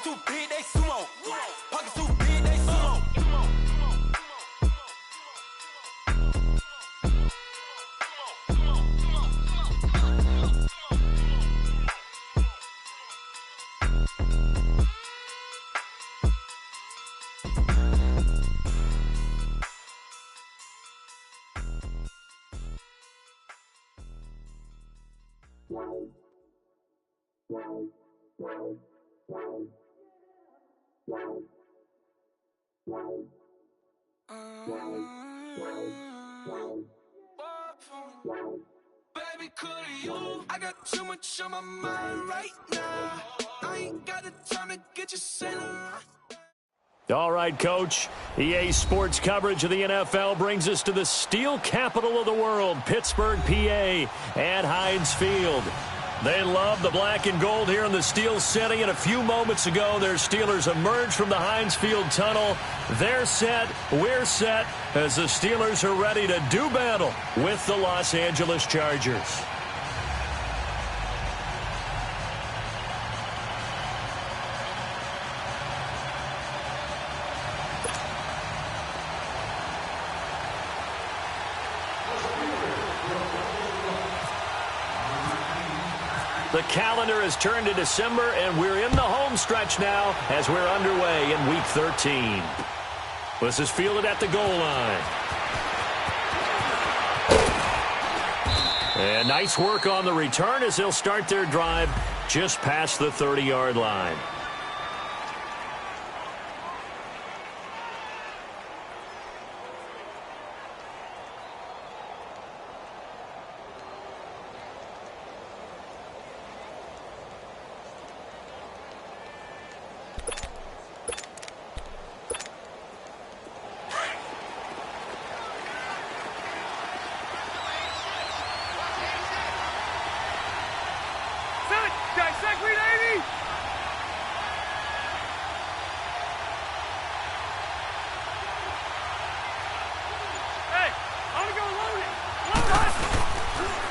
too big, they sumo. Pockets too big, they sumo. Baby, could you? I got too much on my mind right now. I ain't got the time to get you sent around. All right, Coach. EA Sports coverage of the NFL brings us to the steel capital of the world, Pittsburgh, PA, at Heinz Field. They love the black and gold here in the Steel City, and a few moments ago, their Steelers emerged from the Heinz Field tunnel. They're set, we're set, as the Steelers are ready to do battle with the Los Angeles Chargers. The calendar has turned to December, and we're in the home stretch now as we're underway in Week 13. This is fielded at the goal line. And nice work on the return as they'll start their drive just past the 30-yard line.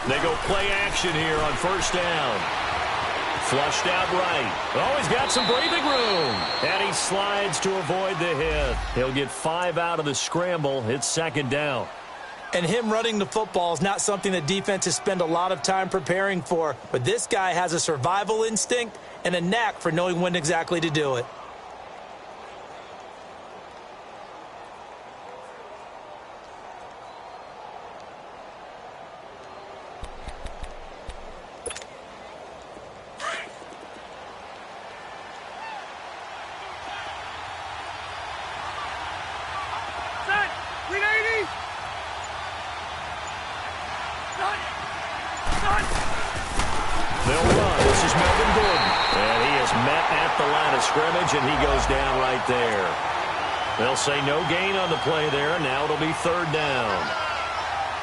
They go play action here on first down. Flushed out right. Oh, he's got some breathing room. And he slides to avoid the hit. He'll get 5 out of the scramble. It's second down. And him running the football is not something that defenses spend a lot of time preparing for. But this guy has a survival instinct and a knack for knowing when exactly to do it. They'll run. This is Melvin Gordon. And he is met at the line of scrimmage, and he goes down right there. They'll say no gain on the play there. Now it'll be third down.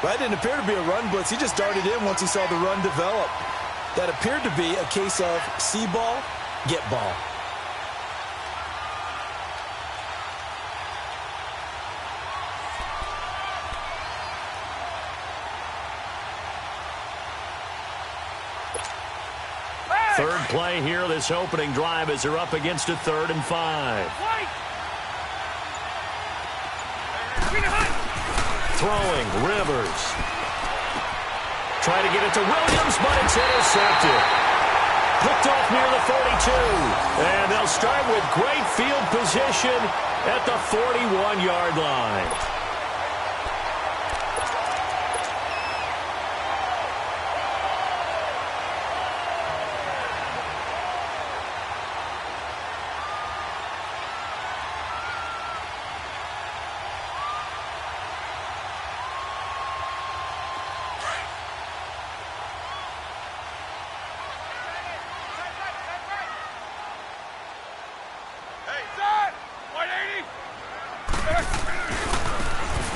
That didn't appear to be a run blitz. He just darted in once he saw the run develop. That appeared to be a case of see ball, get ball. Third play here, this opening drive, as they're up against a 3rd and 5. Throwing, Rivers. Trying to get it to Williams, but it's intercepted. Picked off near the 42. And they'll start with great field position at the 41-yard line.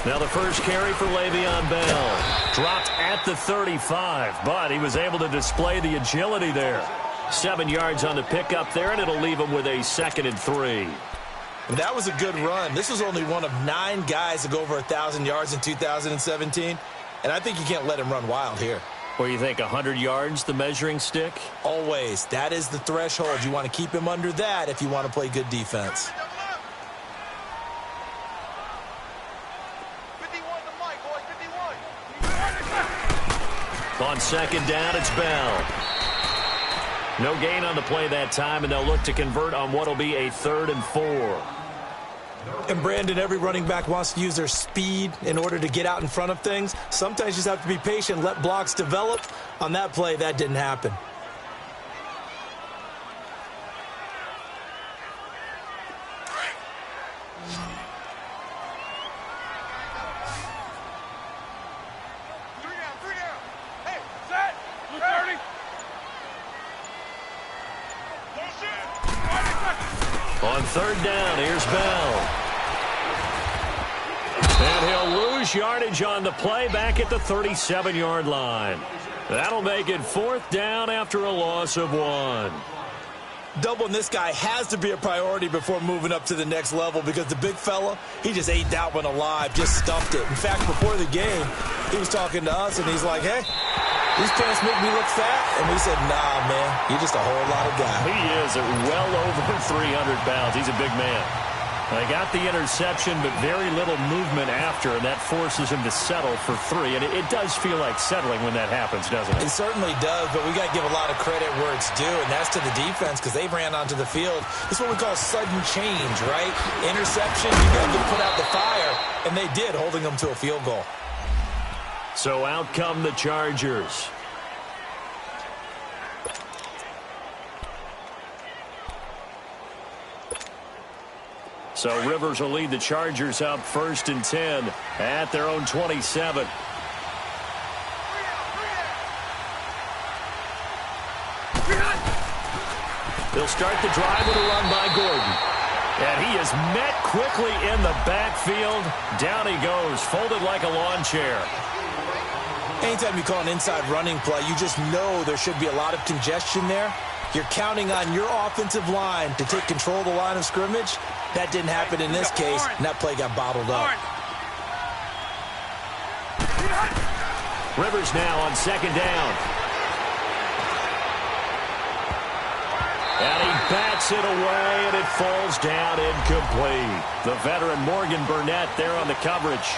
Now the first carry for Le'Veon Bell. Dropped at the 35, but he was able to display the agility there. 7 yards on the pickup there, and it'll leave him with a 2nd and 3. And that was a good run. This was only one of 9 guys to go over 1,000 yards in 2017, and I think you can't let him run wild here. What do you think, 100 yards, the measuring stick? Always. That is the threshold. You want to keep him under that if you want to play good defense. On second down, it's Bell. No gain on the play that time, and they'll look to convert on what will be a 3rd and 4. And, Brandon, every running back wants to use their speed in order to get out in front of things. Sometimes you just have to be patient, let blocks develop. On that play, that didn't happen. On 3rd down, here's Bell. And he'll lose yardage on the play back at the 37-yard line. That'll make it 4th down after a loss of 1. Doubling this guy has to be a priority before moving up to the next level because the big fella, he just ate that one alive, just stuffed it. In fact, before the game, he was talking to us, and he's like, hey, these pants make me look fat. And we said, nah, man, you're just a whole lot of guy. He is at well over 300 pounds. He's a big man. They got the interception, but very little movement after, and that forces him to settle for 3. And it does feel like settling when that happens, doesn't it? It certainly does, but we got to give a lot of credit where it's due, and that's to the defense because they ran onto the field. This is what we call sudden change, right? Interception, you got to put out the fire, and they did, holding them to a field goal. So out come the Chargers. So Rivers will lead the Chargers up 1st and 10 at their own 27. They'll start the drive with a run by Gordon. And he is met quickly in the backfield. Down he goes, folded like a lawn chair. Anytime you call an inside running play, you just know there should be a lot of congestion there. You're counting on your offensive line to take control of the line of scrimmage. That didn't happen in this case, and that play got bottled up. Rivers now on 2nd down. And he bats it away, and it falls down incomplete. The veteran Morgan Burnett there on the coverage.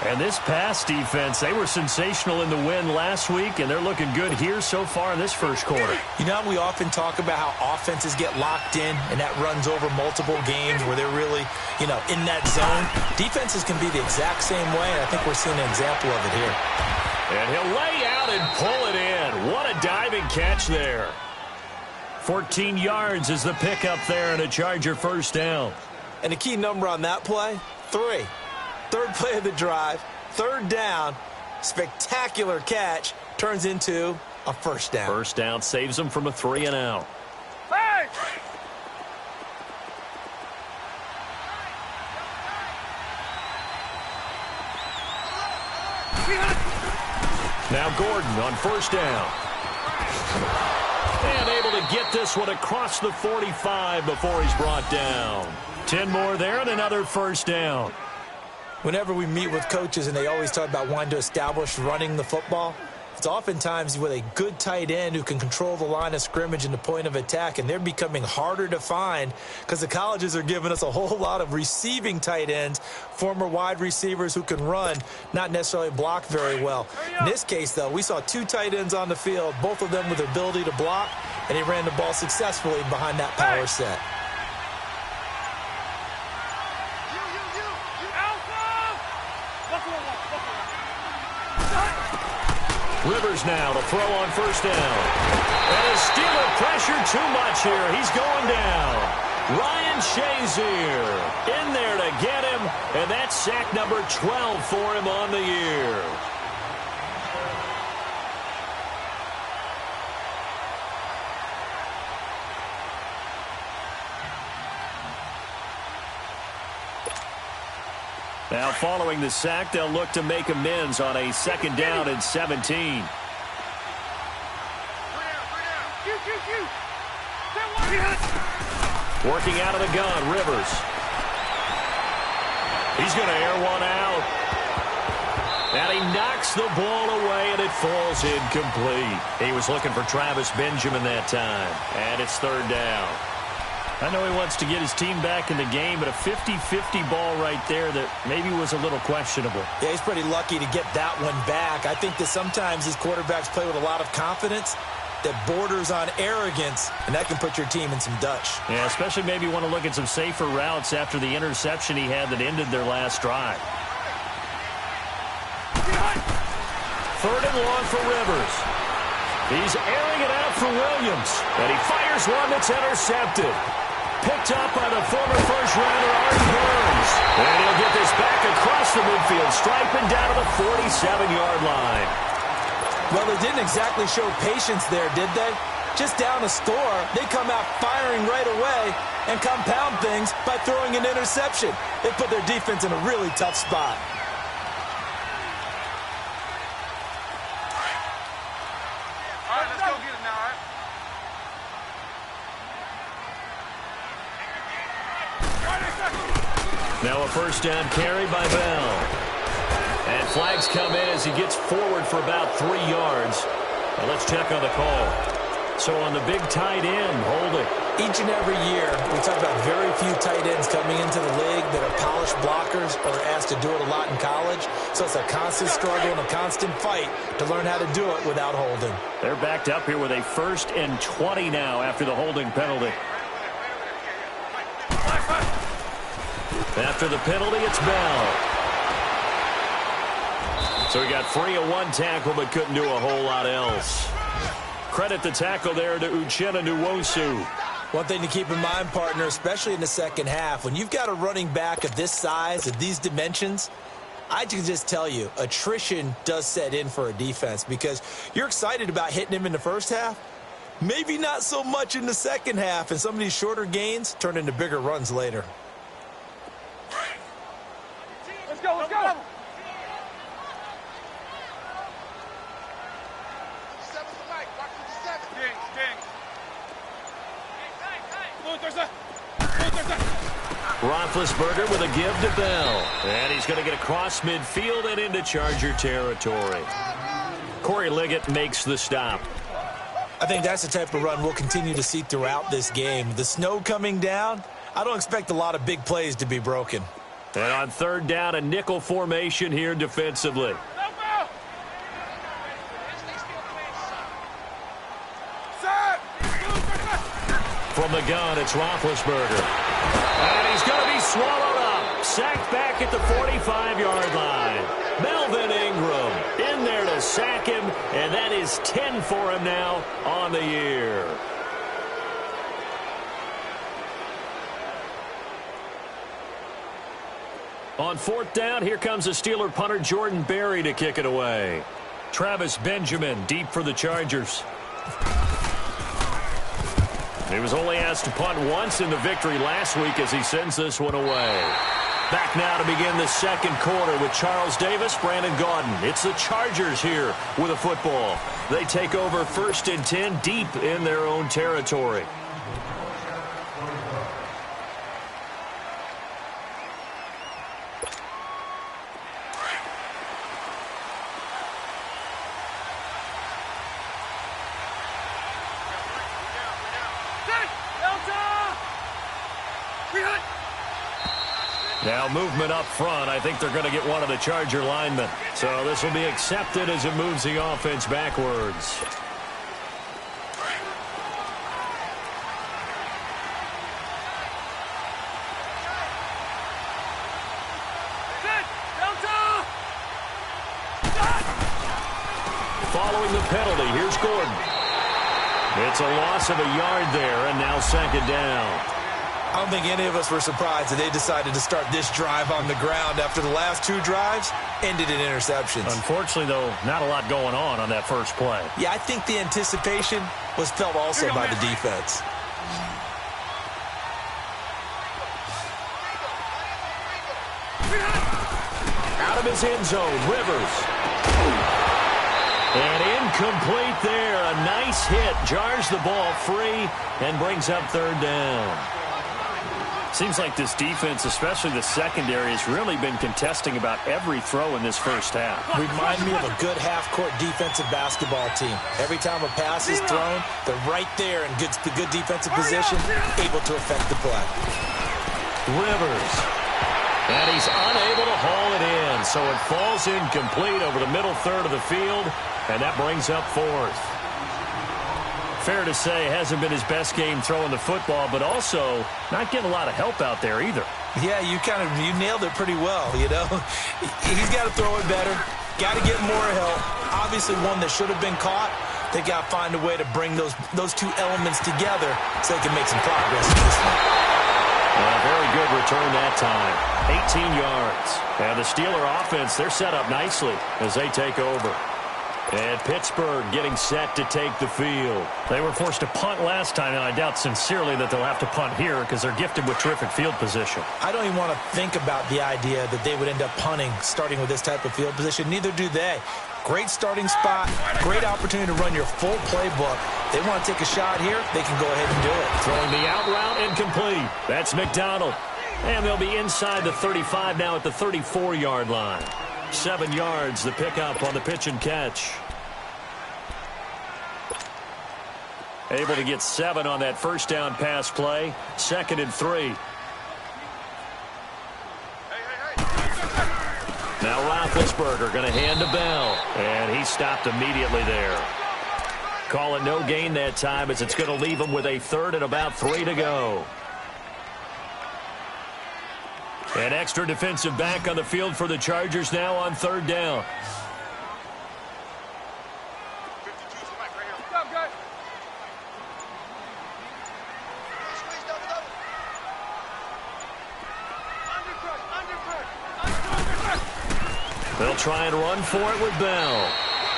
And this pass defense, they were sensational in the win last week, and they're looking good here so far in this first quarter. You know, we often talk about how offenses get locked in, and that runs over multiple games where they're really, in that zone. Defenses can be the exact same way, and I think we're seeing an example of it here. And he'll lay out and pull it in. What a diving catch there. 14 yards is the pickup there, and a Charger 1st down. And the key number on that play, 3. 3rd play of the drive, 3rd down, spectacular catch, turns into a 1st down. 1st down saves them from a 3 and out. Hey! Now Gordon on 1st down. And able to get this one across the 45 before he's brought down. 10 more there and another 1st down. Whenever we meet with coaches and they always talk about wanting to establish running the football, it's oftentimes with a good tight end who can control the line of scrimmage and the point of attack, and they're becoming harder to find because the colleges are giving us a whole lot of receiving tight ends, former wide receivers who can run, not necessarily block very well. In this case, though, we saw 2 tight ends on the field, both of them with the ability to block, and he ran the ball successfully behind that power set. Rivers now to throw on 1st down. And his Steeler pressure too much here. He's going down. Ryan Shazier in there to get him. And that's sack number 12 for him on the year. Now following the sack, they'll look to make amends on a 2nd down and 17. Working out of the gun, Rivers. He's going to air one out. And he knocks the ball away, and it falls incomplete. He was looking for Travis Benjamin that time, and it's third down. I know he wants to get his team back in the game, but a 50-50 ball right there that maybe was a little questionable. Yeah, he's pretty lucky to get that one back. I think that sometimes these quarterbacks play with a lot of confidence that borders on arrogance, and that can put your team in some Dutch. Yeah, especially maybe want to look at some safer routes after the interception he had that ended their last drive. Third and long for Rivers. He's airing it out for Williams, and he fires one that's intercepted. Picked up by the former first-rounder Artie Burns. And he'll get this back across the midfield stripe and down to the 47-yard line. Well, they didn't exactly show patience there, did they? Just down a score, they come out firing right away and compound things by throwing an interception. They put their defense in a really tough spot. Now a first down carry by Bell. And flags come in as he gets forward for about 3 yards. Now let's check on the call. So on the big tight end, holding. Each and every year, we talk about very few tight ends coming into the league that are polished blockers or asked to do it a lot in college. So it's a constant struggle and a constant fight to learn how to do it without holding. They're backed up here with a 1st and 20 now after the holding penalty. After the penalty, it's Bell. So he got free of one tackle but couldn't do a whole lot else. Credit the tackle there to Uchenna Nwosu. One thing to keep in mind, partner, especially in the second half, when you've got a running back of this size, of these dimensions, I can just tell you, attrition does set in for a defense because you're excited about hitting him in the first half. Maybe not so much in the second half, and some of these shorter gains turn into bigger runs later. Let's go, let's go. Roethlisberger with a give to Bell. And he's going to get across midfield and into Charger territory. Corey Liggett makes the stop. I think that's the type of run we'll continue to see throughout this game. The snow coming down, I don't expect a lot of big plays to be broken. And on third down, a nickel formation here defensively. From the gun, it's Roethlisberger. And he's going to be swallowed up. Sacked back at the 45-yard line. Melvin Ingram in there to sack him, and that is 10 for him now on the year. On fourth down, here comes the Steeler punter Jordan Berry to kick it away. Travis Benjamin deep for the Chargers. He was only asked to punt once in the victory last week as he sends this one away. Back now to begin the second quarter with Charles Davis, Brandon Gaudin. It's the Chargers here with a football. They take over 1st and 10 deep in their own territory. Now movement up front. I think they're going to get one of the Charger linemen. So this will be accepted as it moves the offense backwards. Following the penalty, here's Gordon. It's a loss of a yard there, and now 2nd down. I don't think any of us were surprised that they decided to start this drive on the ground after the last 2 drives ended in interceptions. Unfortunately, though, not a lot going on that first play. Yeah, I think the anticipation was felt also by the defense. Out of his end zone, Rivers. And incomplete there. A nice hit. Jars the ball free and brings up 3rd down. seems like this defense, especially the secondary, has really been contesting about every throw in this first half. Remind me of a good half-court defensive basketball team. Every time a pass is thrown, they're right there in good defensive position, able to affect the play. Rivers. And he's unable to haul it in, so it falls incomplete over the middle third of the field, and that brings up fourth. Fair to say, hasn't been his best game throwing the football, but also not getting a lot of help out there either. Yeah, you nailed it pretty well, you know. He's got to throw it better, got to get more help. Obviously one that should have been caught. They got to find a way to bring those two elements together so they can make some progress in this one. Well, very good return that time. 18 yards. And the Steeler offense, they're set up nicely as they take over. And Pittsburgh getting set to take the field. They were forced to punt last time, and I doubt sincerely that they'll have to punt here because they're gifted with terrific field position. I don't even want to think about the idea that they would end up punting starting with this type of field position. Neither do they. Great starting spot, great opportunity to run your full playbook. They want to take a shot here, they can go ahead and do it. Throwing the out route incomplete. That's McDonald. And they'll be inside the 35 now at the 34-yard line. 7 yards, the pickup on the pitch and catch. Able to get 7 on that first down pass play. 2nd and 3. Now Roethlisberger going to hand to Bell. And he stopped immediately there. Call it no gain that time as it's going to leave him with a 3rd and about 3 to go. An extra defensive back on the field for the Chargers now on 3rd down. They'll try and run for it with Bell.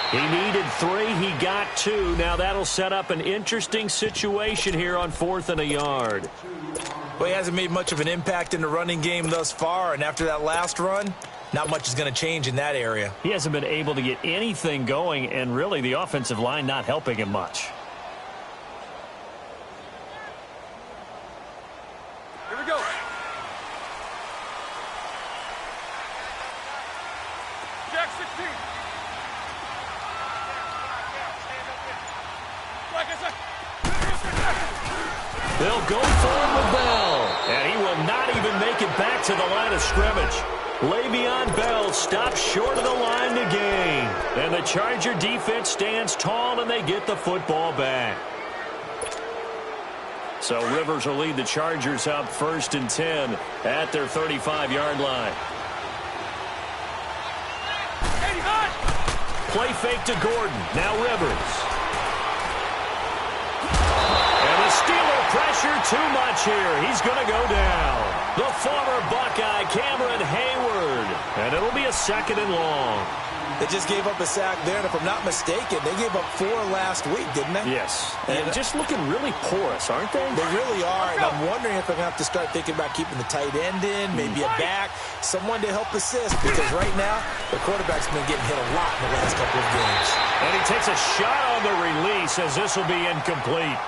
He needed 3. He got 2. Now that'll set up an interesting situation here on 4th and a yard. Well, he hasn't made much of an impact in the running game thus far, and after that last run, not much is going to change in that area. He hasn't been able to get anything going, and really the offensive line not helping him much. Here we go. Jack 16. They'll go forward with Bell, and he will not even make it back to the line of scrimmage. Le'Veon Bell stops short of the line to gain. And the Charger defense stands tall, and they get the football back. So Rivers will lead the Chargers up 1st and 10 at their 35-yard line. Play fake to Gordon. Now Rivers. Pressure too much here. He's going to go down. The former Buckeye, Cameron Hayward. And it'll be a 2nd and long. They just gave up a sack there, and if I'm not mistaken, they gave up 4 last week, didn't they? Yes. And just looking really porous, aren't they? They really are, and I'm wondering if they're going to have to start thinking about keeping the tight end in, maybe a back, someone to help assist, because right now, the quarterback's been getting hit a lot in the last couple of games. And he takes a shot on the release as this will be incomplete.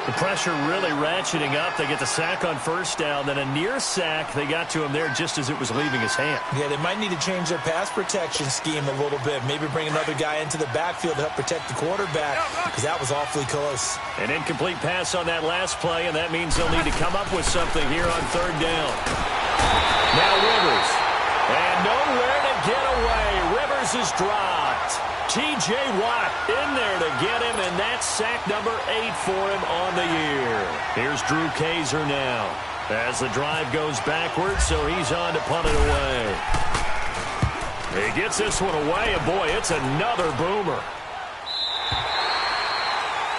The pressure really ratcheting up. They get the sack on 1st down. Then a near sack. They got to him there just as it was leaving his hand. Yeah, they might need to change their pass protection scheme a little bit. Maybe bring another guy into the backfield to help protect the quarterback, because that was awfully close. An incomplete pass on that last play, and that means they'll need to come up with something here on 3rd down. Now Rivers. And nowhere to get away. Rivers is dropped. T.J. Watt in there to get him, and that's sack number 8 for him on the year. Here's Drew Kaiser now as the drive goes backwards, so he's on to punt it away. He gets this one away, and boy, it's another boomer.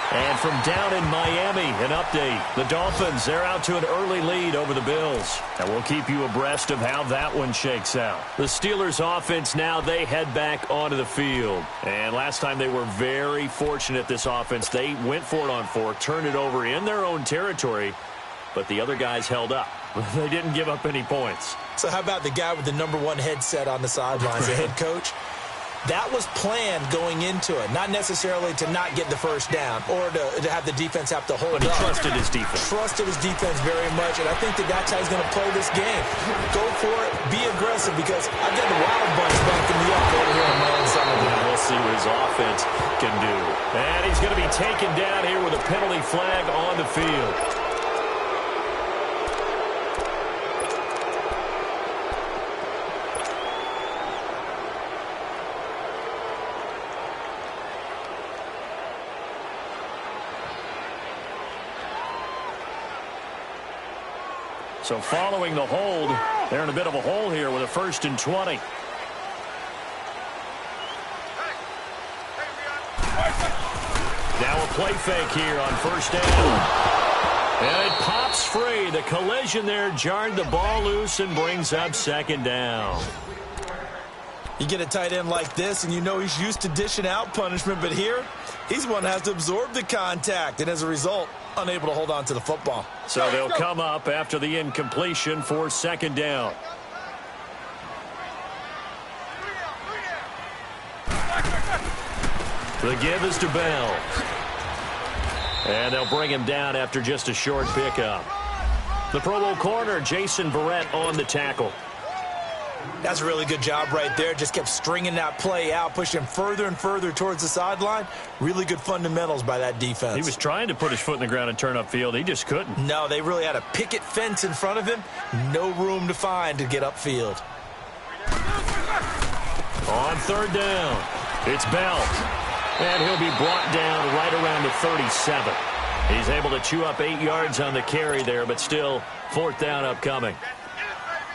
And from down in Miami, an update. The Dolphins, they're out to an early lead over the Bills. And we'll keep you abreast of how that one shakes out. The Steelers offense now, they head back onto the field. And last time they were very fortunate, this offense. They went for it on 4, turned it over in their own territory, but the other guys held up. They didn't give up any points. So how about the guy with the #1 headset on the sidelines, the head coach? That was planned going into it, not necessarily to not get the first down or to have the defense have to hold But he up. trusted his defense. Trusted his defense very much, and I think that's how he's going to play this game. Go for it, be aggressive, because I've got the Wild Bunch backing me up over here on my own side. We'll see what his offense can do. And he's going to be taken down here with a penalty flag on the field. So following the hold, they're in a bit of a hole here with a 1st and 20. Now a play fake here on 1st down. And it pops free. The collision there jarred the ball loose and brings up 2nd down. You get a tight end like this, and you know he's used to dishing out punishment, but here, he's the one that has to absorb the contact, and as a result, unable to hold on to the football. So they'll come up after the incompletion for 2nd down. The give is to Bell. And they'll bring him down after just a short pickup. The Pro Bowl corner, Jason Verrett, on the tackle. That's a really good job right there. Just kept stringing that play out, pushing him further and further towards the sideline. Really good fundamentals by that defense. He was trying to put his foot in the ground and turn upfield. He just couldn't. No, they really had a picket fence in front of him. No room to find to get upfield. On 3rd down, it's Bell. And he'll be brought down right around the 37. He's able to chew up 8 yards on the carry there, but still 4th down upcoming.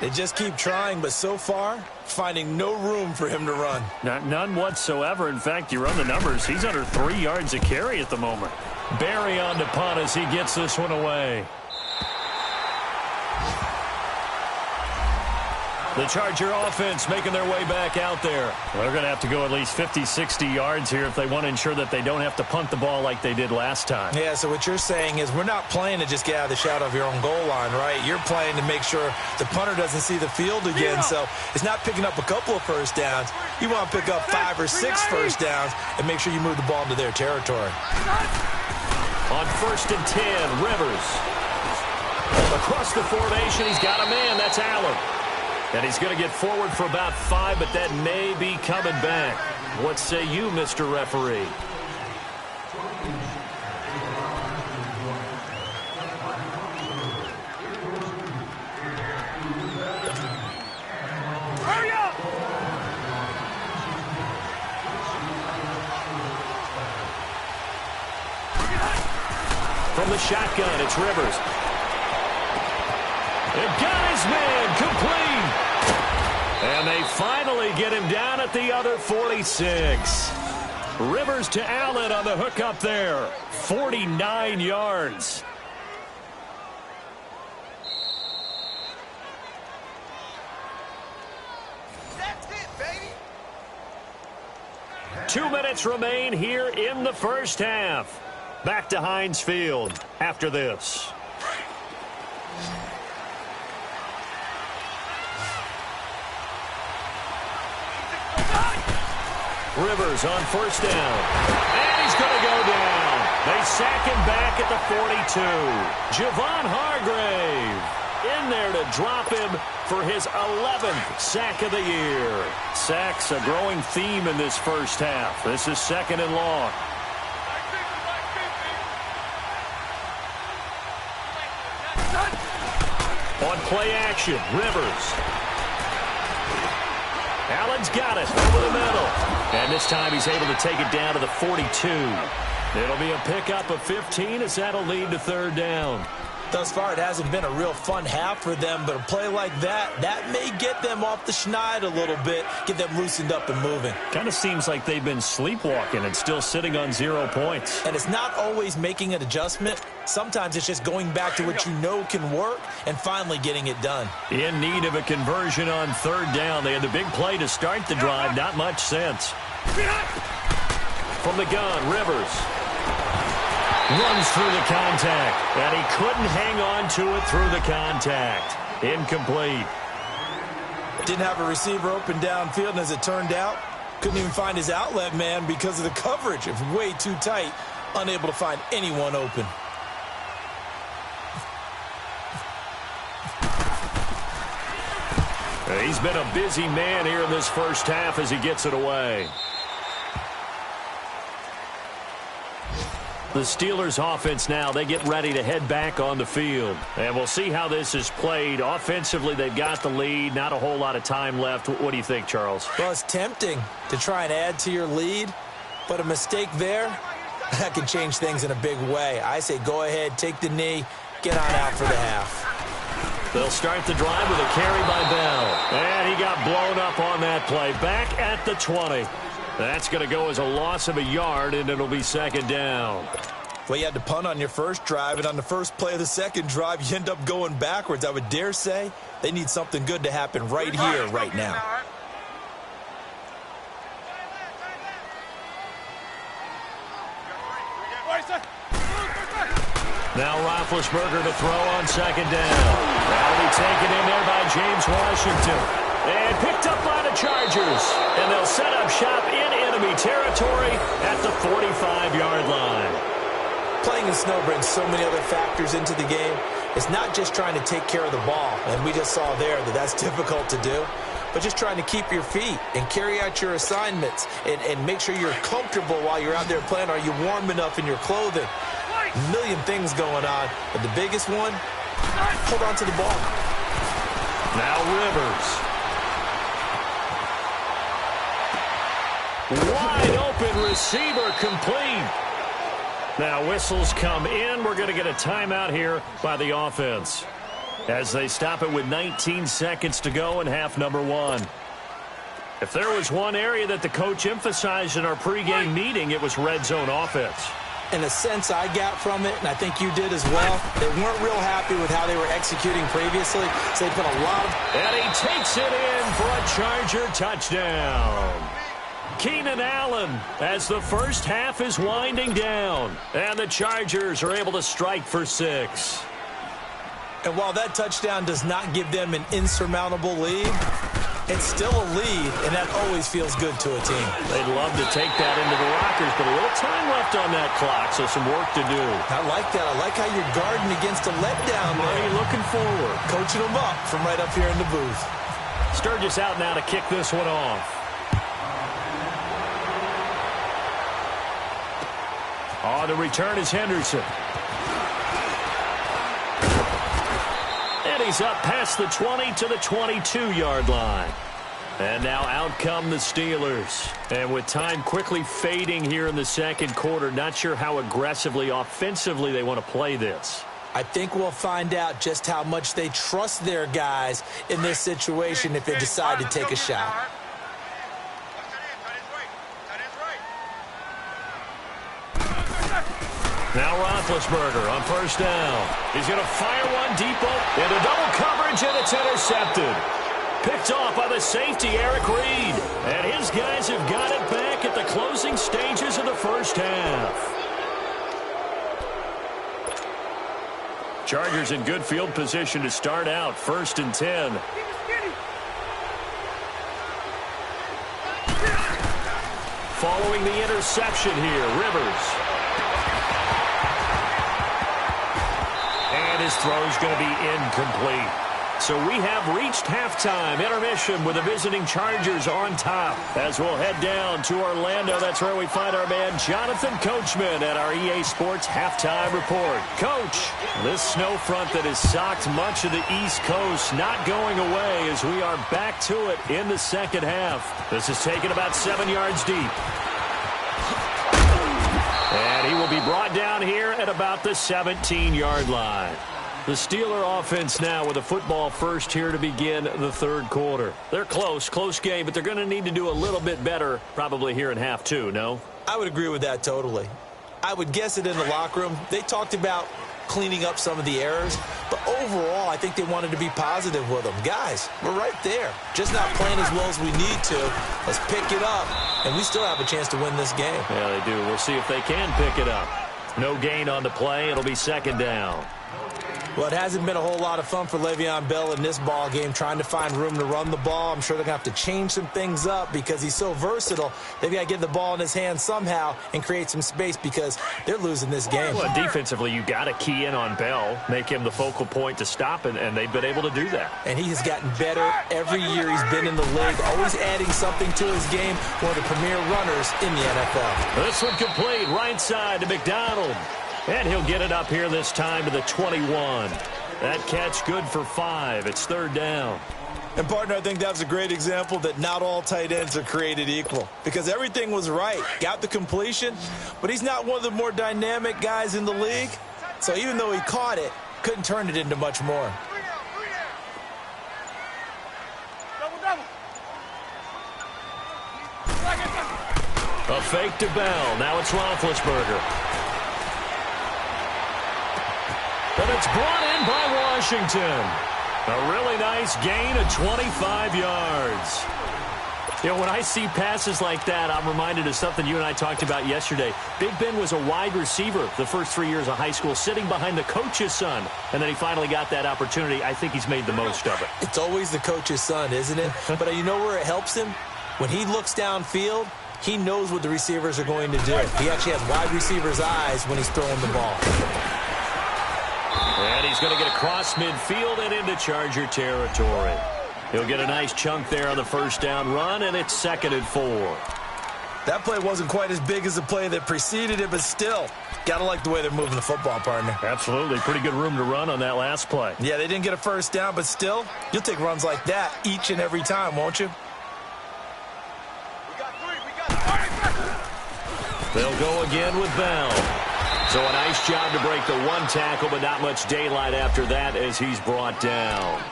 They just keep trying, but so far, finding no room for him to run. None whatsoever. In fact, you run the numbers. He's under 3 yards a carry at the moment. Barry on to punt as he gets this one away. The Charger offense making their way back out there. Well, they're going to have to go at least 50, 60 yards here if they want to ensure that they don't have to punt the ball like they did last time. Yeah, so what you're saying is we're not playing to just get out of the shadow of your own goal line, right? You're playing to make sure the punter doesn't see the field again. So it's not picking up a couple of first downs. You want to pick up 5 or 6 first downs and make sure you move the ball into their territory. On 1st and 10, Rivers. Across the formation, he's got a man. That's Allen. And he's going to get forward for about 5, but that may be coming back. What say you, Mr. Referee? Hurry up! From the shotgun, it's Rivers. And got his man complete. And they finally get him down at the other 46. Rivers to Allen on the hook up there. 49 yards. That's it, baby. 2 minutes remain here in the 1st half. Back to Heinz Field after this. Rivers on 1st down. And he's going to go down. They sack him back at the 42. Javon Hargrave in there to drop him for his 11th sack of the year. Sacks a growing theme in this 1st half. This is 2nd and long. On play action, Rivers. Allen's got it over the middle. And this time he's able to take it down to the 42. It'll be a pickup of 15 as that'll lead to 3rd down. Thus far, it hasn't been a real fun half for them, but a play like that may get them off the schneid a little bit, get them loosened up and moving. Kind of seems like they've been sleepwalking and still sitting on 0 points. And it's not always making an adjustment. Sometimes it's just going back to what you know can work and finally getting it done. In need of a conversion on 3rd down. They had the big play to start the drive. Not much sense. From the gun, Rivers runs through the contact, and he couldn't hang on to it through the contact. Incomplete. Didn't have a receiver open downfield, and as it turned out, Couldn't even find his outlet man because of the coverage. It's way too tight, unable to find anyone open. He's been a busy man here in this first half as he gets it away. The Steelers offense now, they get ready to head back on the field. And we'll see how this is played. Offensively, they've got the lead. Not a whole lot of time left. What do you think, Charles? Well, it's tempting to try and add to your lead, but a mistake there, that can change things in a big way. I say go ahead, take the knee, get on out for the half. They'll start the drive with a carry by Bell. And he got blown up on that play. Back at the 20. That's going to go as a loss of a yard, and it'll be second down. Well, you had to punt on your first drive, and on the first play of the second drive, you end up going backwards. I would dare say they need something good to happen right here, right now. Now Roethlisberger to throw on second down. That'll be taken in there by James Washington. And picked up by the Chargers. And they'll set up shop in enemy territory at the 45-yard line. Playing in snow brings so many other factors into the game. It's not just trying to take care of the ball, and we just saw there that that's difficult to do, but just trying to keep your feet and carry out your assignments and make sure you're comfortable while you're out there playing. Are you warm enough in your clothing? A million things going on, but the biggest one, hold on to the ball. Now Rivers. Wide open receiver complete. Now whistles come in. We're going to get a timeout here by the offense as they stop it with 19 seconds to go in half number one. If there was one area that the coach emphasized in our pregame meeting, it was red zone offense. In a sense I got from it, and I think you did as well, they weren't real happy with how they were executing previously, so they put a lot of... And he takes it in for a Charger touchdown. Keenan Allen as the first half is winding down. And the Chargers are able to strike for 6. And while that touchdown does not give them an insurmountable lead, it's still a lead, and that always feels good to a team. They'd love to take that into the lockers, but a little time left on that clock, so some work to do. I like that. I like how you're guarding against a letdown. Money looking forward. Coaching them up from right up here in the booth. Sturgis out now to kick this one off. On the return is Henderson. And he's up past the 20 to the 22-yard line. And now out come the Steelers. And with time quickly fading here in the second quarter, not sure how aggressively, offensively they want to play this. I think we'll find out just how much they trust their guys in this situation if they decide to take a shot. Now Roethlisberger on first down. He's going to fire one deep into double coverage, and it's intercepted. Picked off by the safety, Eric Reed. And his guys have got it back at the closing stages of the first half. Chargers in good field position to start out, 1st and 10. Following the interception here, Rivers. And his throw's going to be incomplete. So we have reached halftime. Intermission with the visiting Chargers on top. As we'll head down to Orlando, that's where we find our man Jonathan Coachman at our EA Sports Halftime Report. Coach, this snow front that has socked much of the East Coast not going away as we are back to it in the second half. This is taken about 7 yards deep. And he will be brought down here at about the 17-yard line. The Steeler offense now with a football first here to begin the third quarter. They're close game, but they're going to need to do a little bit better probably here in half two, no? I would agree with that totally. I would guess it in the locker room. They talked about cleaning up some of the errors, but overall I think they wanted to be positive with them. Guys, we're right there. Just not playing as well as we need to. Let's pick it up, and we still have a chance to win this game. Yeah, they do. We'll see if they can pick it up. No gain on the play. It'll be second down. Well, it hasn't been a whole lot of fun for Le'Veon Bell in this ball game, trying to find room to run the ball. I'm sure they're going to have to change some things up because he's so versatile. They've got to get the ball in his hands somehow and create some space because they're losing this game. Well, defensively, you got to key in on Bell, make him the focal point to stop, and they've been able to do that. And he has gotten better every year he's been in the league, always adding something to his game, one of the premier runners in the NFL. This one complete, right side to McDonald. And he'll get it up here this time to the 21. That catch good for 5. It's 3rd down. And, partner, I think that's a great example that not all tight ends are created equal because everything was right. Got the completion, but he's not one of the more dynamic guys in the league. So even though he caught it, couldn't turn it into much more. A fake to Bell. Now it's Roethlisberger. But it's brought in by Washington. A really nice gain of 25 yards. You know, when I see passes like that, I'm reminded of something you and I talked about yesterday. Big Ben was a wide receiver the first 3 years of high school, sitting behind the coach's son. And then he finally got that opportunity. I think he's made the most of it. It's always the coach's son, isn't it? But you know where it helps him? When he looks downfield, he knows what the receivers are going to do. He actually has wide receivers' eyes when he's throwing the ball. And he's going to get across midfield and into Charger territory. He'll get a nice chunk there on the first down run, and it's 2nd and 4. That play wasn't quite as big as the play that preceded it, but still, got to like the way they're moving the football, partner. Absolutely. Pretty good room to run on that last play. Yeah, they didn't get a first down, but still, you'll take runs like that each and every time, won't you? They'll go again with Bell. So a nice job to break the 1 tackle, but not much daylight after that as he's brought down.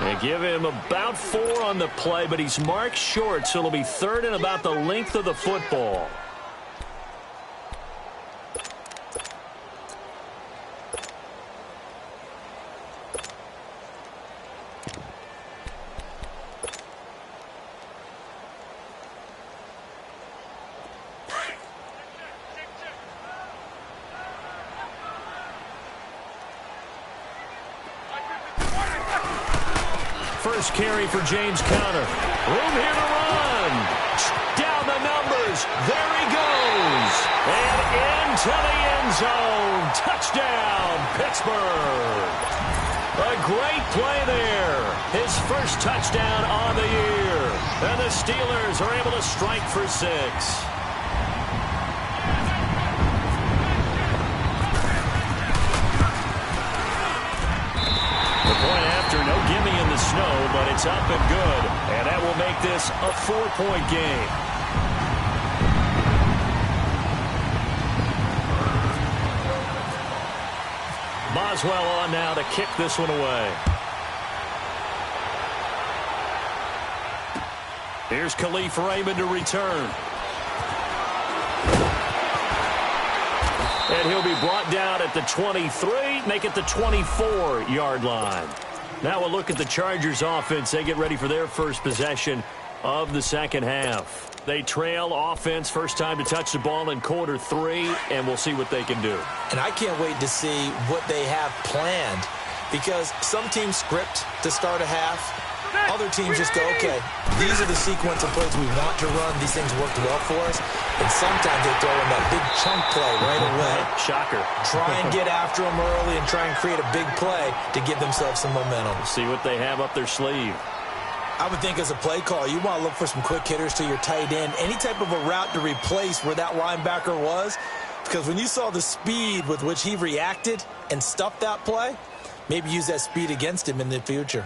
They give him about 4 on the play, but he's marked short, so it'll be 3rd and about the length of the football. First carry for James Conner. Room here to run. Down the numbers. There he goes. And into the end zone. Touchdown, Pittsburgh. A great play there. His first touchdown on the year. And the Steelers are able to strike for 6. No gimme in the snow, but it's up and good. And that will make this a 4-point game. Boswell on now to kick this one away. Here's Khalif Raymond to return. And he'll be brought down at the 23, make it the 24-yard line. Now we'll look at the Chargers offense. They get ready for their first possession of the second half. They trail offense, first time to touch the ball in quarter 3, and we'll see what they can do. And I can't wait to see what they have planned because some teams script to start a half. Other teams just go, okay, these are the sequence of plays we want to run. These things worked well for us. And sometimes they throw in that big chunk play right away. Shocker. Try and get after them early and try and create a big play to give themselves some momentum. See what they have up their sleeve. I would think as a play call, you want to look for some quick hitters to your tight end. Any type of a route to replace where that linebacker was. Because when you saw the speed with which he reacted and stuffed that play, maybe use that speed against him in the future.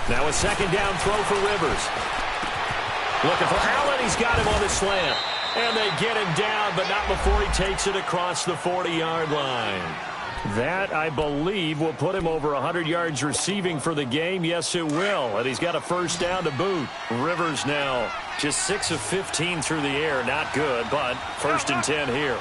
Now a second down throw for Rivers. Looking for Allen. He's got him on the slant. And they get him down, but not before he takes it across the 40-yard line. That, I believe, will put him over 100 yards receiving for the game. Yes, it will. And he's got a first down to boot. Rivers now just 6 of 15 through the air. Not good, but first and 10 here.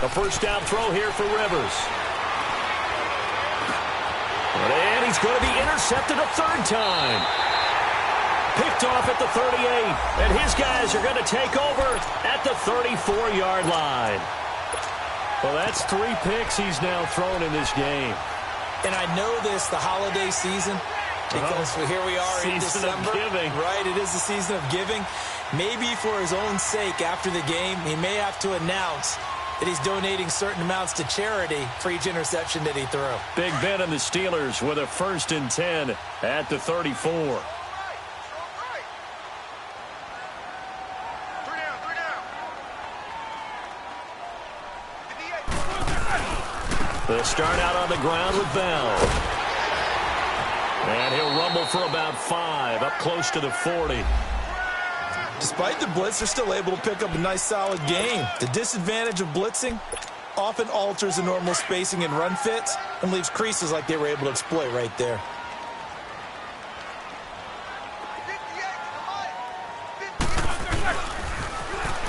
A first down throw here for Rivers. And he's going to be intercepted a third time. Picked off at the 38, and his guys are going to take over at the 34-yard line. Well, that's 3 picks he's now thrown in this game. And I know this, the holiday season, because here we are in December. Season of giving. Right, it is the season of giving. Maybe for his own sake, after the game, he may have to announce that he's donating certain amounts to charity for each interception that he threw. Big Ben and the Steelers with a first and 10 at the 34. They'll start out on the ground with Bell. And he'll rumble for about 5, up close to the 40. Despite the blitz, they're still able to pick up a nice, solid gain. The disadvantage of blitzing often alters the normal spacing and run fits and leaves creases like they were able to exploit right there.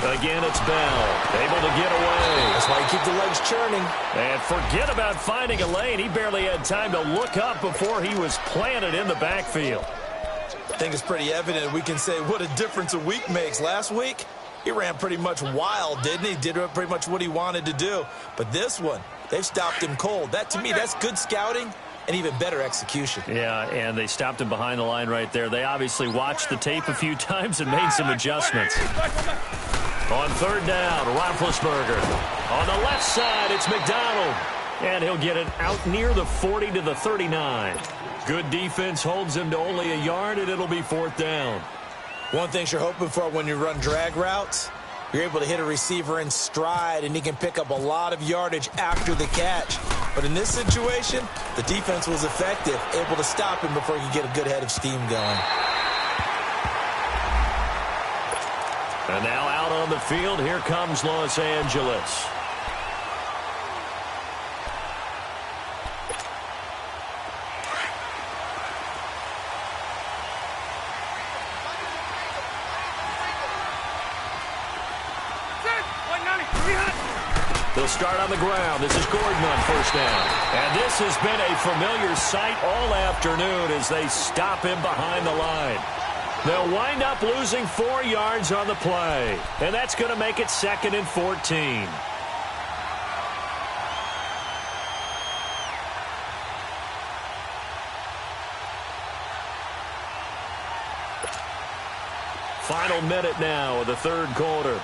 Again, it's Bell, able to get away. That's why you keep the legs churning. And forget about finding a lane. He barely had time to look up before he was planted in the backfield. I think it's pretty evident we can say what a difference a week makes. Last week, he ran pretty much wild, didn't he? Did pretty much what he wanted to do. But this one, they've stopped him cold. That, to me, that's good scouting and even better execution. Yeah, and they stopped him behind the line right there. They obviously watched the tape a few times and made some adjustments. On third down, Roethlisberger. On the left side, it's McDonald. And he'll get it out near the 40 to the 39. Good defense holds him to only a yard, and it'll be fourth down. One thing you're hoping for when you run drag routes, you're able to hit a receiver in stride, and he can pick up a lot of yardage after the catch. But in this situation, the defense was effective, able to stop him before he could get a good head of steam going. And now out on the field, here comes Los Angeles. They'll start on the ground. This is Gordon on first down. And this has been a familiar sight all afternoon as they stop him behind the line. They'll wind up losing 4 yards on the play. And that's going to make it 2nd and 14. Final minute now of the third quarter.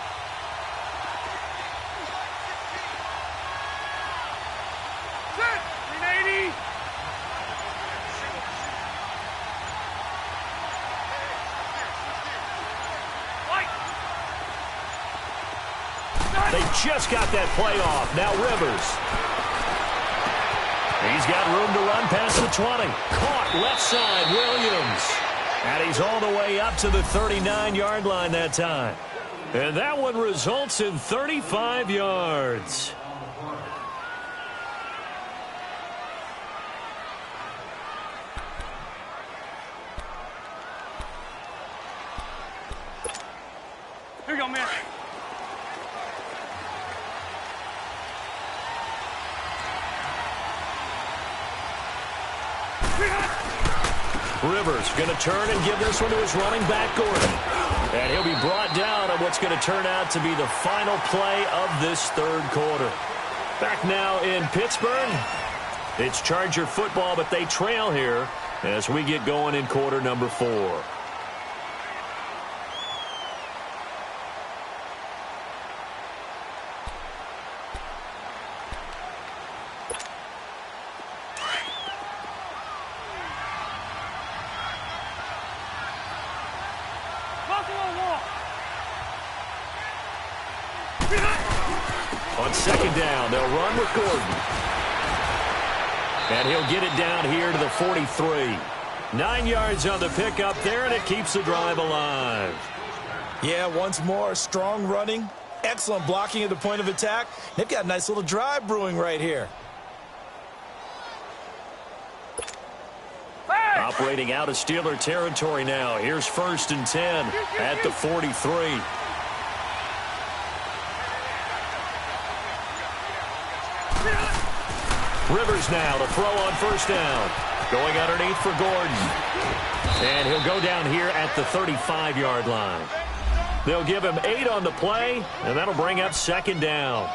They just got that play off. Now Rivers. He's got room to run past the 20. Caught left side, Williams. And he's all the way up to the 39-yard line that time. And that one results in 35 yards. Here you go, man. Rivers going to turn and give this one to his running back, Gordon. And he'll be brought down on what's going to turn out to be the final play of this third quarter. Back now in Pittsburgh. It's Charger football, but they trail here as we get going in quarter number 4. On second down, they'll run with Gordon. And he'll get it down here to the 43. 9 yards on the pickup there, and it keeps the drive alive. Yeah, once more, strong running, excellent blocking at the point of attack. They've got a nice little drive brewing right here. Operating out of Steeler territory now. Here's 1st and 10 at the 43. Rivers now to throw on 1st down. Going underneath for Gordon. And he'll go down here at the 35-yard line. They'll give him 8 on the play, and that'll bring up 2nd down.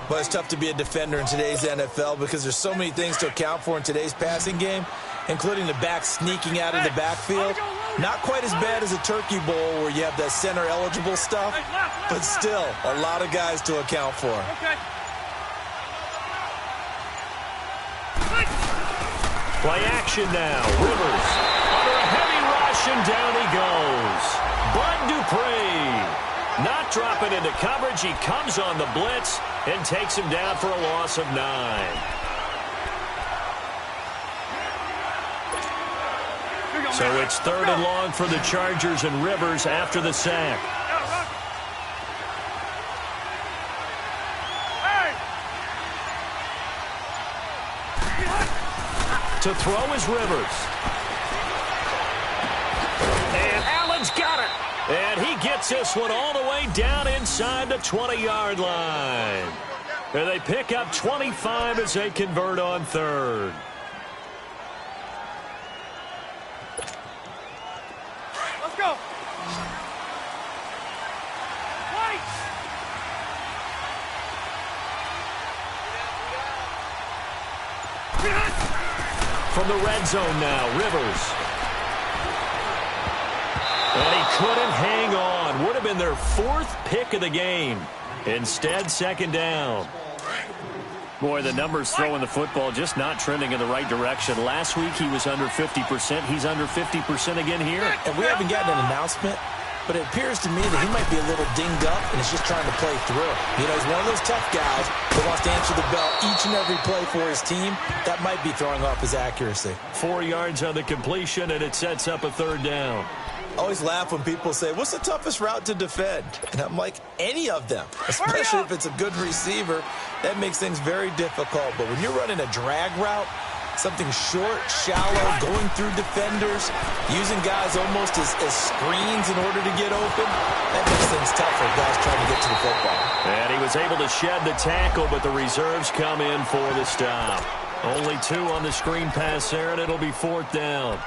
But it's tough to be a defender in today's NFL because there's so many things to account for in today's passing game, including the back sneaking out of the backfield. Not quite as bad as a Turkey Bowl where you have that center-eligible stuff, but still a lot of guys to account for. Play action now. Rivers under a heavy rush, and down he goes. Bud Dupree not dropping into coverage. He comes on the blitz and takes him down for a loss of 9. So it's 3rd and long for the Chargers, and Rivers after the sack. To throw is Rivers. And Allen's got it. And he gets this one all the way down inside the 20-yard line. And they pick up 25 as they convert on 3rd. Let's go. From the red zone now, Rivers. And he couldn't hang on. Would have been their 4th pick of the game. Instead, 2nd down. Boy, the numbers throwing the football just not trending in the right direction. Last week he was under 50%. He's under 50% again here. And we haven't gotten an announcement, but it appears to me that he might be a little dinged up and is just trying to play through. You know, he's one of those tough guys that wants to answer the bell each and every play for his team. That might be throwing off his accuracy. 4 yards on the completion, and it sets up a 3rd down. I always laugh when people say, what's the toughest route to defend? And I'm like, any of them, especially if it's a good receiver. That makes things very difficult. But when you're running a drag route, something short, shallow, going through defenders, using guys almost as screens in order to get open, that makes things tough for guys trying to get to the football. And he was able to shed the tackle, but the reserves come in for the stop. Only 2 on the screen pass there, and it'll be 4th down.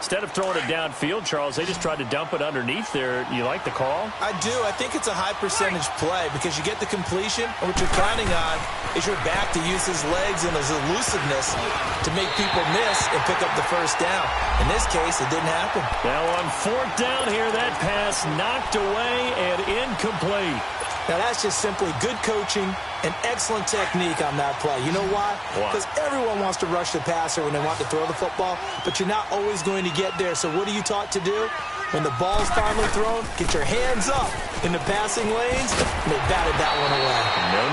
Instead of throwing it downfield, Charles, they just tried to dump it underneath there. You like the call? I do. I think it's a high percentage play because you get the completion, and what you're counting on is your back to use his legs and his elusiveness to make people miss and pick up the 1st down. In this case, it didn't happen. Now on 4th down here, that pass knocked away and incomplete. Now, that's just simply good coaching and excellent technique on that play. You know why? Because everyone wants to rush the passer when they want to throw the football, but you're not always going to get there. So what are you taught to do? When the ball's finally thrown, get your hands up in the passing lanes, and they batted that one away. No.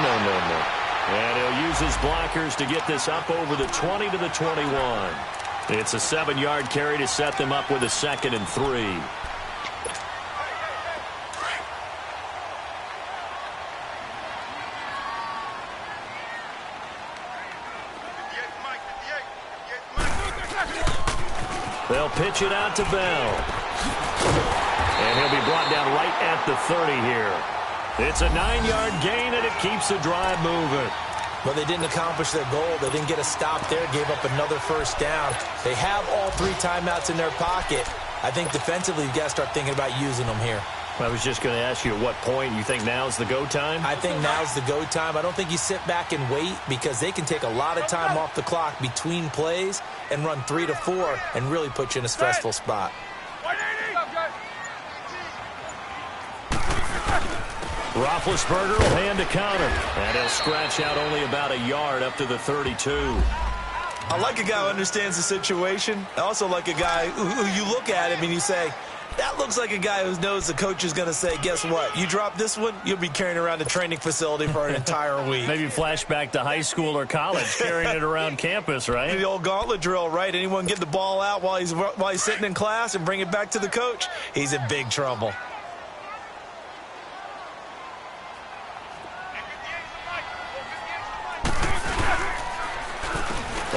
And he'll use his blockers to get this up over the 20 to the 21. It's a 7-yard carry to set them up with a 2nd and 3. They'll pitch it out to Bell. And he'll be brought down right at the 30 here. It's a 9-yard gain, and it keeps the drive moving. But they didn't accomplish their goal. They didn't get a stop there, gave up another 1st down. They have all 3 timeouts in their pocket. I think defensively, you've got to start thinking about using them here. I was just going to ask you at what point you think now's the go time? I think now's the go time. I don't think you sit back and wait because they can take a lot of time off the clock between plays and run 3 to 4 and really put you in a stressful spot. Roethlisberger will hand a counter, and he'll scratch out only about a yard up to the 32. I like a guy who understands the situation. I also like a guy who you look at him and you say, that looks like a guy who knows the coach is going to say, guess what? You drop this one, you'll be carrying around the training facility for an entire week. Maybe flashback to high school or college, carrying it around campus, right? The old gauntlet drill, right? Anyone get the ball out while he's sitting in class and bring it back to the coach? He's in big trouble.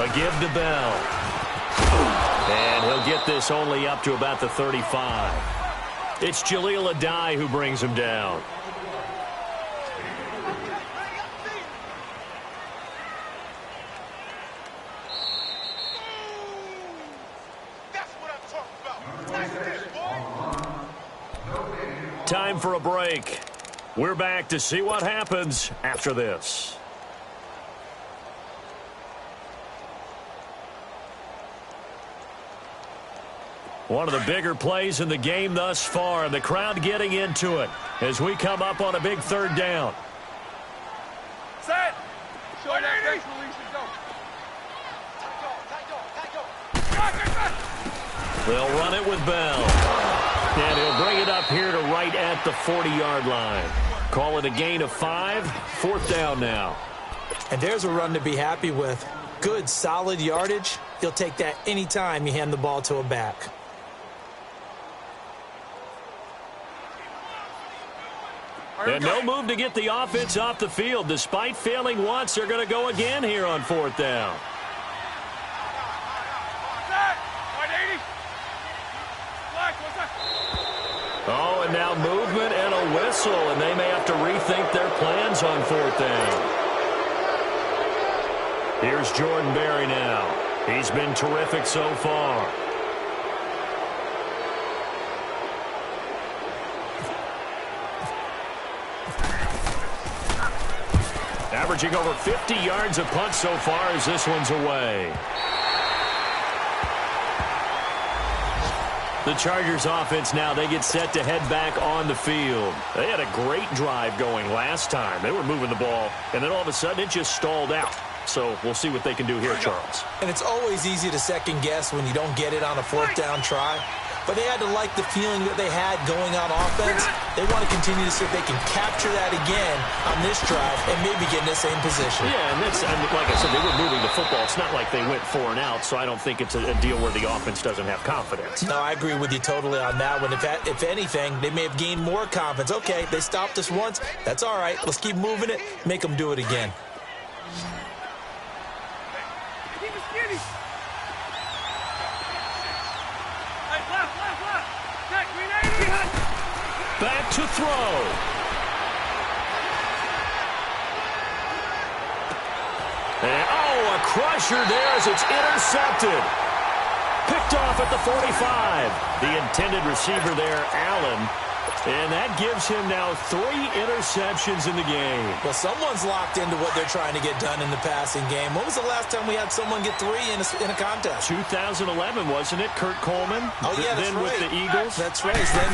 A give to Bell. And he'll get this only up to about the 35. It's Jaleel Adai who brings him down. Time for a break. We're back to see what happens after this. One of the bigger plays in the game thus far, and the crowd getting into it as we come up on a big third down. Set. Show that face release and go. They'll run it with Bell. And he'll bring it up here to right at the 40-yard line. Call it a gain of 5. Fourth down now. And there's a run to be happy with. Good, solid yardage. He'll take that anytime you hand the ball to a back. And no move to get the offense off the field. Despite failing once, they're going to go again here on fourth down. Oh, and now movement and a whistle, and they may have to rethink their plans on fourth down. Here's Jordan Berry now. He's been terrific so far. Averaging over 50 yards a punt so far as this one's away. The Chargers offense now, they get set to head back on the field. They had a great drive going last time. They were moving the ball, and then all of a sudden it just stalled out. So we'll see what they can do here, Charles. And it's always easy to second guess when you don't get it on a fourth down try. But they had to like the feeling that they had going on offense. They want to continue to see if they can capture that again on this drive and maybe get in the same position. Yeah, and like I said, they were moving the football. It's not like they went 4 and out, so I don't think it's a deal where the offense doesn't have confidence. No, I agree with you totally on that one. If anything, they may have gained more confidence. Okay, they stopped us once. That's all right. Let's keep moving it. Make them do it again. Back to throw. And, a crusher there as it's intercepted. Picked off at the 45. The intended receiver there, Allen. And that gives him now 3 interceptions in the game. Well, someone's locked into what they're trying to get done in the passing game. When was the last time we had someone get 3 in a contest? 2011, wasn't it? Kurt Coleman? Oh, yeah, that's then right. with the Eagles? That's right. Then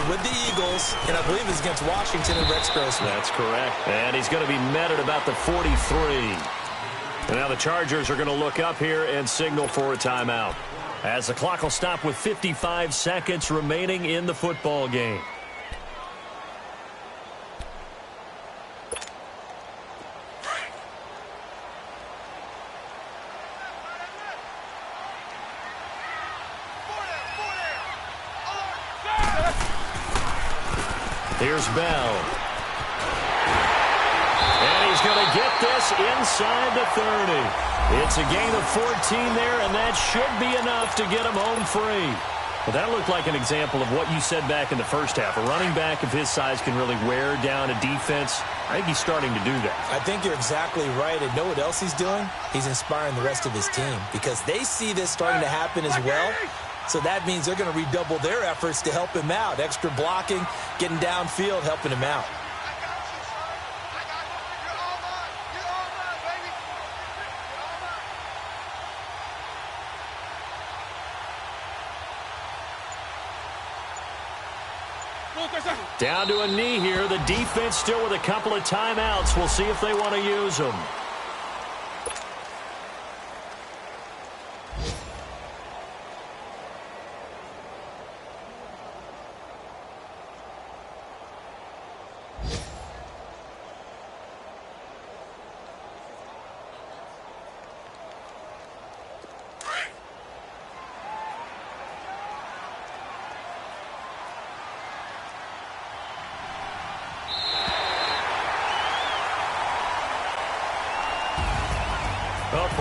with the Eagles, and I believe it's against Washington and Rex Grossman. That's correct. And he's going to be met at about the 43. And now the Chargers are going to look up here and signal for a timeout, as the clock will stop with 55 seconds remaining in the football game. Here's Bell. And he's going to get this inside the 30. It's a gain of 14 there, and that should be enough to get him home free. Well, that looked like an example of what you said back in the first half. A running back of his size can really wear down a defense. I think he's starting to do that. I think you're exactly right. And know what else he's doing? He's inspiring the rest of his team because they see this starting to happen as well. So that means they're going to redouble their efforts to help him out. Extra blocking, getting downfield, helping him out. Down to a knee here. The defense still with a couple of timeouts. We'll see if they want to use them.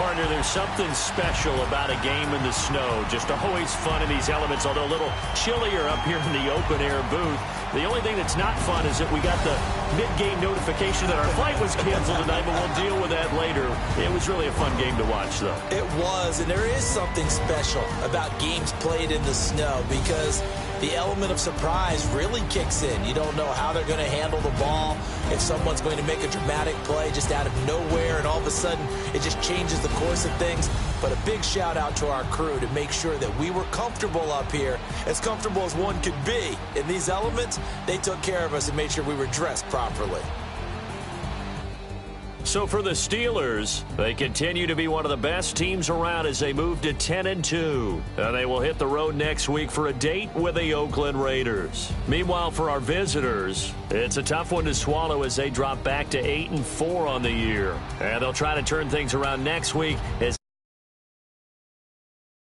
Partner, there's something special about a game in the snow. Just always fun in these elements, although a little chillier up here in the open-air booth. The only thing that's not fun is that we got the mid-game notification that our flight was canceled tonight, but we'll deal with that later. It was really a fun game to watch, though. It was, and there is something special about games played in the snow because the element of surprise really kicks in. You don't know how they're going to handle the ball, if someone's going to make a dramatic play just out of nowhere, and all of a sudden it just changes the course of things. But a big shout out to our crew to make sure that we were comfortable up here, as comfortable as one could be. In these elements, they took care of us and made sure we were dressed properly. So for the Steelers, they continue to be one of the best teams around as they move to 10-2. And they will hit the road next week for a date with the Oakland Raiders. Meanwhile, for our visitors, it's a tough one to swallow as they drop back to 8-4 on the year. And they'll try to turn things around next week as